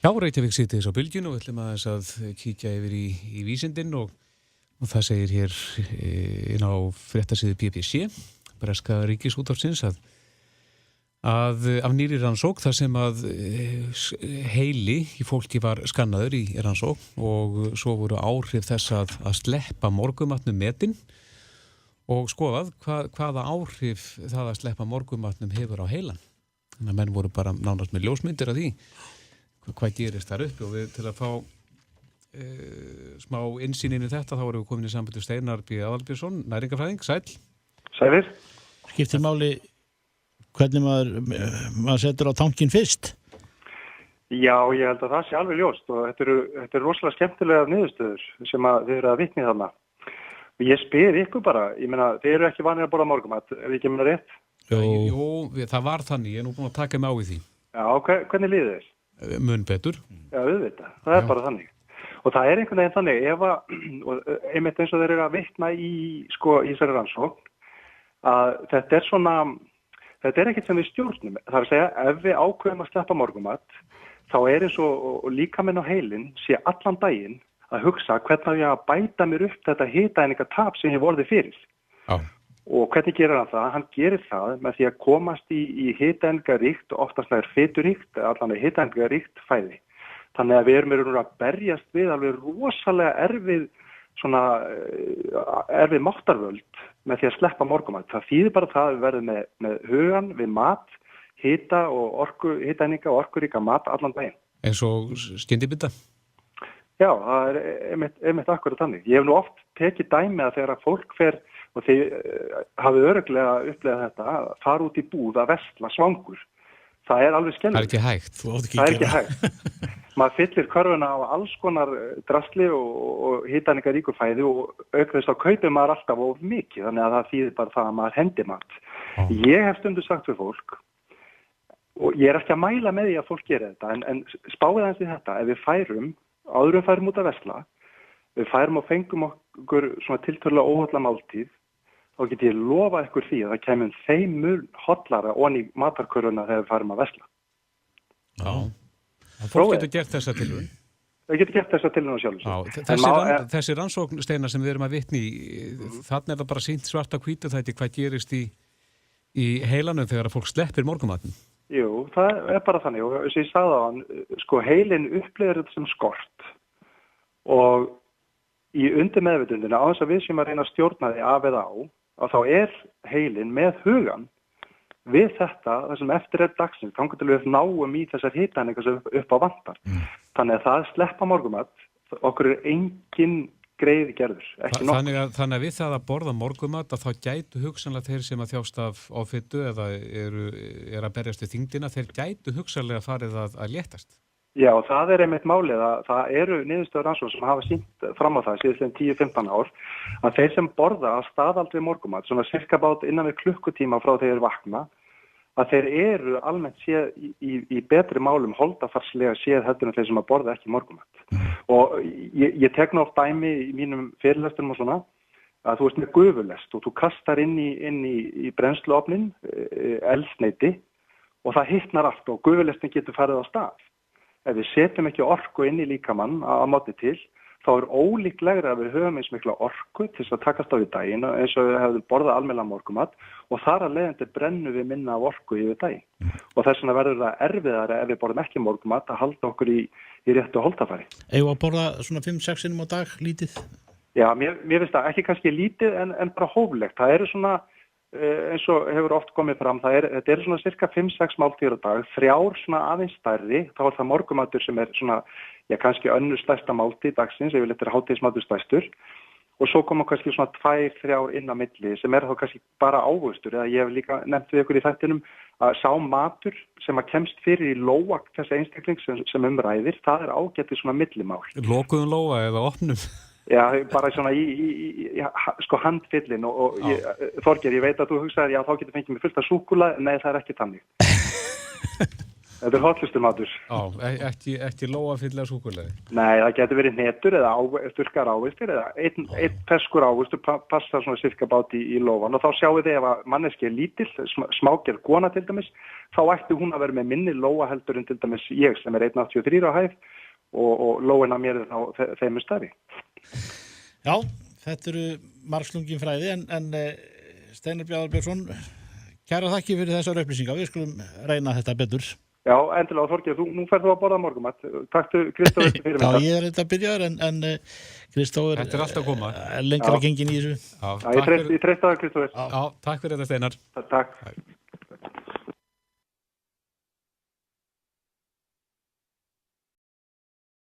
Já, Reykjavík síðdegis á bylgjunni og við ætlum aðeins að kíkja yfir í vísindin og það segir hér inn á fréttasíðu BBC, breska ríkisútvarpsins, að af nýrri rannsókn þar sem að heili í fólki var skannaður í rannsókn og svo voru áhrif þess að sleppa morgunmatnum metin og skoðað hvaða áhrif það að sleppa morgunmatnum hefur á heilan. Þannig að menn voru bara nánast með ljósmyndir af því hvað gerist þar uppi og við til að fá smá innsýnin í þetta þá erum við komin í samband við Steinar B. Aðalbjörnsson, næringafræðing, sæll. Sælir. Skiptir máli hvernig maður setur á tankinn fyrst? Já, ég held að það sé alveg ljóst og þetta er rosalega skemmtilega niðurstöður sem að þið eru að vitni þarna. Og ég spyr ykkur bara, ég meina, þið eru ekki vanir að borða morgunmat, ef ekki meina rétt? Jú, það var þannig, ég er nú búin að taka mig á í því. Já, hvernig líður þér? Mun betur. Já, auðvitað, það er bara þannig. Og það er einhvern veginn þannig, og einmitt eins og þeir eru að vitna í þessari rannsókn, að þetta er ekkert sem við stjórnum. Það er að segja, ef við ákveðum að sleppa morgunmat, þá er eins og líkaminn og heilinn sé allan daginn að hugsa hvernig ég að bæta mér upp þetta hitaeiningatap sem ég vorði fyrir. Já. Og hvernig gerir hann það? Hann gerir það með því að komast í hitaeiningaríkt og oftast er fituríkt, allan er hitaeiningaríkt fæði. Þannig að við erum að berjast við alveg rosalega erfið máttarvöld með því að sleppa morgunmat. Það þýðir bara það að við verðum með hugan við mat, hita og hitaeininga og orkuríka mat allan daginn. Eins og skyndibita? Já, það er einmitt akkurat þannig. Ég hef nú oft tekið dæmi að þegar fólk fer og þið hafið örugglega upplegað þetta að fara út í búð að versla svangur. Það er alveg skelfilegt. Það er ekki hægt. Það er ekki hægt. Maður fyllir körfuna á alls konar drasli og hitaeiningaríku fæði og auk þess að kaupir maður alltaf of mikið, þannig að það þýðir bara það að maður hendi mat. Ég hef stundum sagt fyrir fólk, og ég er ekki að mæla með því að fólk gera þetta, en spáið aðeins í þetta, ef við áður en færum út að versla, við færum og fengum okkur svona tiltölulega óholla máltíð, þá get ég lofa ykkur því að það kemur þeim mun hollara onni matarkörfuna þegar við færum að versla. Já. Fólk getur gert þessa tilraun. Það getur gert þessa tilraun sjálfs. Þessi rannsókn, Steinar, sem við erum að vitni í, þarna er það bara sýnt svart á hvítu þætti hvað gerist í heilanum þegar að fólk sleppir morgunmatinn. Jú, það er bara þannig og eins og ég sagði á hann, heilinn upplifir þetta sem skort og í undir meðvitundina á þess að við sem að reyna að stjórna því af eða á, að þá er heilinn með hugan við þetta, það sem eftir er dagsins, þannig til við náum í þessar hitaeiningar sem upp á vantar. Þannig að það sleppa morgunmat, okkur er engin greið gerður, ekki nokkuð. Þannig að við það að borða morgunmat að þá gætu hugsanlega þeir sem að þjást af offitu eða er að berjast við þyngdina, þeir gætu hugsanlega farið að léttast. Já, það er einmitt málið að það eru niðurstöður rannsóknir sem hafa sýnt fram á það síðan 10-15 ár að þeir sem borða að staðaldri morgunmat, svona cirka bát innan við klukkutíma frá þeir vakna, að þeir eru almennt séð í betri málum holdafarslega séð heldur en þeir sem að borða ekki morgunmat. Og ég tek nú oft dæmi í mínum fyrirlestrum og svona að þú ert með gufulest og þú kastar inn í brennsluofnin eldsneyti og það hitnar allt og gufulestin getur farið á stað. Ef við setjum ekki orku inn í líkamann á móti til, þá er ólíklegra að við höfum eins mikla orku til þess að takast á við daginn eins og við hefðum borðað almennilega morgunmat og þar að leiðandi brennum við minna af orku yfir daginn. Og þess vegna verður það erfiðara ef við borðum ekki morgunmat að halda okkur í réttu holdafari. Eigum að borða svona 5-6 sinnum á dag lítið? Já, mér finnst það ekki kannski lítið en bara hóflegt. Það eru svona eins og hefur oft komið fram, þetta er svona cirka 5-6 máltíðir á dag, 3 svona aðeins stærri, þá er það morgunmatur sem er svona, kannski önnur stærsta máltíð dagsins, yfirleitt er hádegismatur stærstur, og svo koma kannski svona 2-3 inn á milli, sem er þá kannski bara ávöxtur, eða ég hef líka nefnt við ykkur í þættinum, að sá matur sem að kemst fyrir í lóa þessi einstakling sem ræðir, það er ágætið svona millimál. Lokuðum lóa eða opnum? Já, bara svona í handfyllin og Þorgeir, ég veit að þú hugsaðir, já, þá getur fengið mér fullt af súkkulaði, nei, það er ekki þannig. Þetta hollustumatur. Já, ekki lóafyllega súkkulaði. Nei, það getur verið hnetur eða þurrkar ávistir eða einn ferskur ávistur passar svona cirka bát í lófan og þá sjáu þið ef að manneski er lítill, smágerð kona til dæmis, þá ætti hún að vera með minni lóa heldur en til dæmis ég sem er 1,83 á hæð og lóin að mér er þá þeim stærri. Já, þetta eru margslungin fræði en Steinar Bjarðar Björnsson, kæra þakki fyrir þessar upplýsingar. Við skulum reyna þetta betur. Já, endilega Þorgeir, nú ferð þú að borða morgumat. Takk Kristófur fyrir þetta. Já, ég er þetta að byrja en Kristófur Þetta er alltaf að koma. Lengra gengin í þessu. Já, ég treysta það Kristófur. Já, takk fyrir þetta Steinar. Takk.